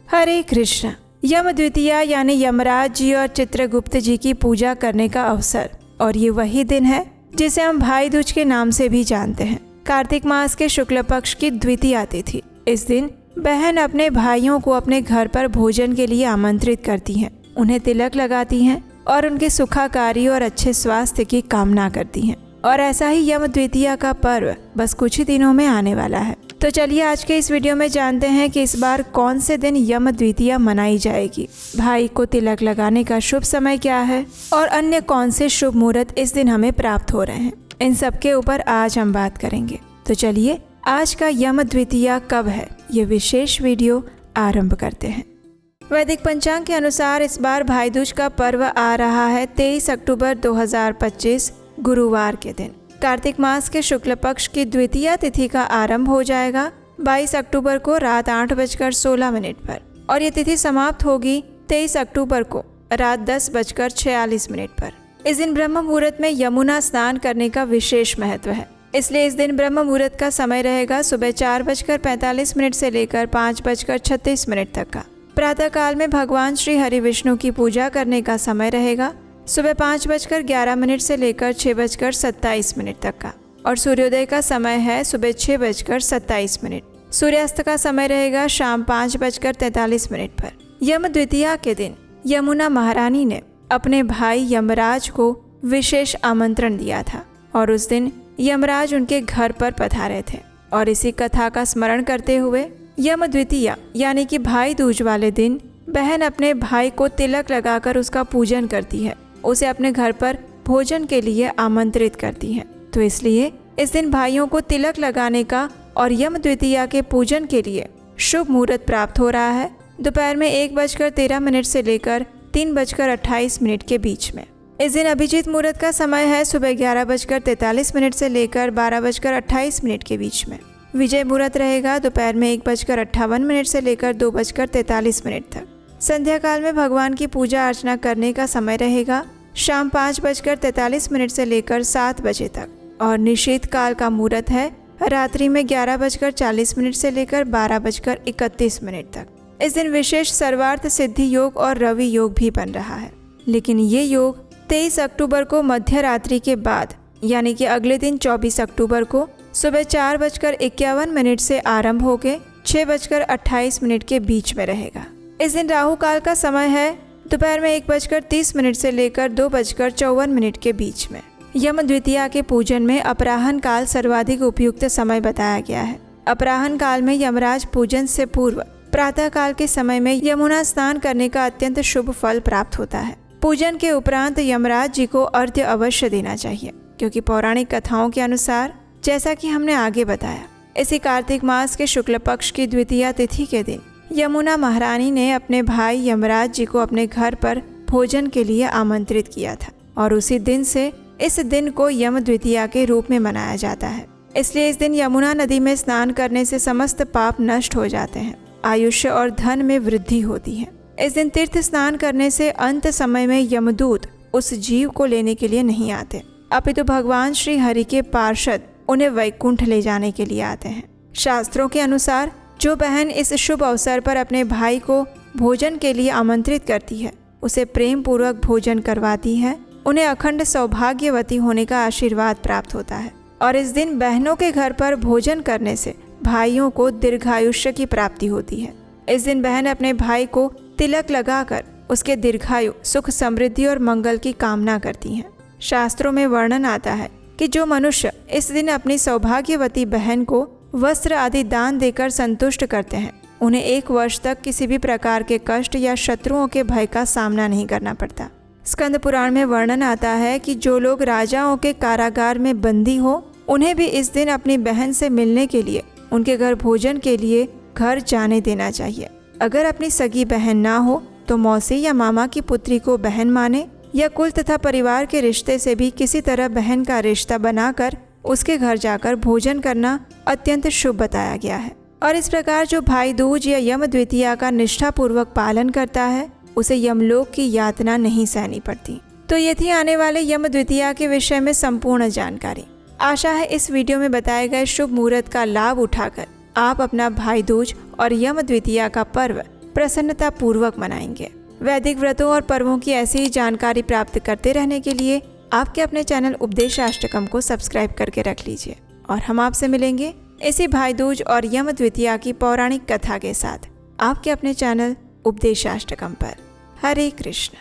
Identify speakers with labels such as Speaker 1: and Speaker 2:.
Speaker 1: हरे कृष्ण। यम द्वितीया यानी यमराज जी और चित्रगुप्त जी की पूजा करने का अवसर, और ये वही दिन है जिसे हम भाई दूज के नाम से भी जानते हैं। कार्तिक मास के शुक्ल पक्ष की द्वितीया तिथि। इस दिन बहन अपने भाइयों को अपने घर पर भोजन के लिए आमंत्रित करती हैं, उन्हें तिलक लगाती हैं और उनके सुखाकारी और अच्छे स्वास्थ्य की कामना करती हैं। और ऐसा ही यम द्वितीया का पर्व बस कुछ ही दिनों में आने वाला है। तो चलिए आज के इस वीडियो में जानते हैं कि इस बार कौन से दिन यम द्वितीया मनाई जाएगी, भाई को तिलक लगाने का शुभ समय क्या है और अन्य कौन से शुभ मुहूर्त इस दिन हमें प्राप्त हो रहे हैं। इन सब के ऊपर आज हम बात करेंगे। तो चलिए आज का यम द्वितीया कब है, ये विशेष वीडियो आरंभ करते हैं। वैदिक पंचांग के अनुसार इस बार भाई दूज का पर्व आ रहा है 23 अक्टूबर 2025 गुरुवार के दिन। कार्तिक मास के शुक्ल पक्ष की द्वितीया तिथि का आरंभ हो जाएगा 22 अक्टूबर को रात 8:16 पर और ये तिथि समाप्त होगी 23 अक्टूबर को रात 10:46 पर। इस दिन ब्रह्म मुहूर्त में यमुना स्नान करने का विशेष महत्व है, इसलिए इस दिन ब्रह्म मुहूर्त का समय रहेगा सुबह 4:45 से लेकर 5:36 तक का। प्रातः काल में भगवान श्री हरि विष्णु की पूजा करने का समय रहेगा सुबह 5:11 से लेकर 6:27 तक का, और सूर्योदय का समय है सुबह 6:27। सूर्यास्त का समय रहेगा शाम 5:43 पर। यम द्वितीया के दिन यमुना महारानी ने अपने भाई यमराज को विशेष आमंत्रण दिया था और उस दिन यमराज उनके घर पर पधारे थे। और इसी कथा का स्मरण करते हुए यम द्वितीया यानी कि भाई दूज वाले दिन बहन अपने भाई को तिलक लगाकर उसका पूजन करती है, उसे अपने घर पर भोजन के लिए आमंत्रित करती हैं। तो इसलिए इस दिन भाइयों को तिलक लगाने का और यम द्वितीया के पूजन के लिए शुभ मुहूर्त प्राप्त हो रहा है दोपहर में 1:13 से लेकर 3:28 के बीच में। इस दिन अभिजीत मुहूर्त का समय है सुबह 11:43 से लेकर 12:28 के बीच में। विजय मुहूर्त रहेगा दोपहर में 1:58 से लेकर 2:43 तक। संध्या काल में भगवान की पूजा अर्चना करने का समय रहेगा शाम 5:43 से लेकर 7 बजे तक। और निशीत काल का मुहूर्त है रात्रि में 11:40 से लेकर 12:31 तक। इस दिन विशेष सर्वार्थ सिद्धि योग और रवि योग भी बन रहा है, लेकिन ये योग 23 अक्टूबर को मध्य रात्रि के बाद यानी कि अगले दिन 24 अक्टूबर को सुबह 4:51 से आरंभ होकर 6:28 के बीच में रहेगा। इस दिन राहु काल का समय है दोपहर में 1:30 से लेकर 2:54 के बीच में। यम द्वितीया के पूजन में अपराह्न काल सर्वाधिक उपयुक्त समय बताया गया है। अपराह्न काल में यमराज पूजन से पूर्व प्रातः काल के समय में यमुना स्नान करने का अत्यंत शुभ फल प्राप्त होता है। पूजन के उपरांत यमराज जी को अर्घ्य अवश्य देना चाहिए, क्योंकि पौराणिक कथाओं के अनुसार जैसा कि हमने आगे बताया, इसी कार्तिक मास के शुक्ल पक्ष की द्वितीया तिथि के दिन यमुना महारानी ने अपने भाई यमराज जी को अपने घर पर भोजन के लिए आमंत्रित किया था और उसी दिन से इस दिन को यम द्वितीया के रूप में मनाया जाता है। इसलिए इस दिन यमुना नदी में स्नान करने से समस्त पाप नष्ट हो जाते हैं, आयुष्य और धन में वृद्धि होती है। इस दिन तीर्थ स्नान करने से अंत समय में यमदूत उस जीव को लेने के लिए नहीं आते, अपितु भगवान श्री हरि के पार्षद उन्हें वैकुंठ ले जाने के लिए आते हैं। शास्त्रों के अनुसार जो बहन इस शुभ अवसर पर अपने भाई को भोजन के लिए आमंत्रित करती है, उसे प्रेम पूर्वक भोजन करवाती है, उन्हें अखंड सौभाग्यवती होने का आशीर्वाद प्राप्त होता है। और इस दिन बहनों के घर पर भोजन करने से भाइयों को दीर्घायुष्य की प्राप्ति होती है। इस दिन बहन अपने भाई को तिलक लगाकर उसके दीर्घायु, सुख, समृद्धि और मंगल की कामना करती हैं। शास्त्रों में वर्णन आता है कि जो मनुष्य इस दिन अपनी सौभाग्यवती बहन को वस्त्र आदि दान देकर संतुष्ट करते हैं, उन्हें 1 वर्ष तक किसी भी प्रकार के कष्ट या शत्रुओं के भय का सामना नहीं करना पड़ता। स्कंद पुराण में वर्णन आता है कि जो लोग राजाओं के कारागार में बंदी हो, उन्हें भी इस दिन अपनी बहन से मिलने के लिए उनके घर भोजन के लिए घर जाने देना चाहिए। अगर अपनी सगी बहन ना हो तो मौसी या मामा की पुत्री को बहन माने या कुल तथा परिवार के रिश्ते से भी किसी तरह बहन का रिश्ता बनाकर उसके घर जाकर भोजन करना अत्यंत शुभ बताया गया है। और इस प्रकार जो भाई दूज या यम द्वितीया का निष्ठापूर्वक पालन करता है, उसे यमलोक की यातना नहीं सहनी पड़ती। तो ये थी आने वाले यम द्वितीया के विषय में संपूर्ण जानकारी। आशा है इस वीडियो में बताए गए शुभ मुहूर्त का लाभ उठाकर आप अपना भाई दूज और यम द्वितीया का पर्व प्रसन्नता पूर्वक मनाएंगे। वैदिक व्रतों और पर्वों की ऐसी ही जानकारी प्राप्त करते रहने के लिए आपके अपने चैनल उपदेशाष्टकम को सब्सक्राइब करके रख लीजिए। और हम आपसे मिलेंगे इसी भाई दूज और यम द्वितीया की पौराणिक कथा के साथ आपके अपने चैनल उपदेशाष्टकम पर। हरे कृष्ण।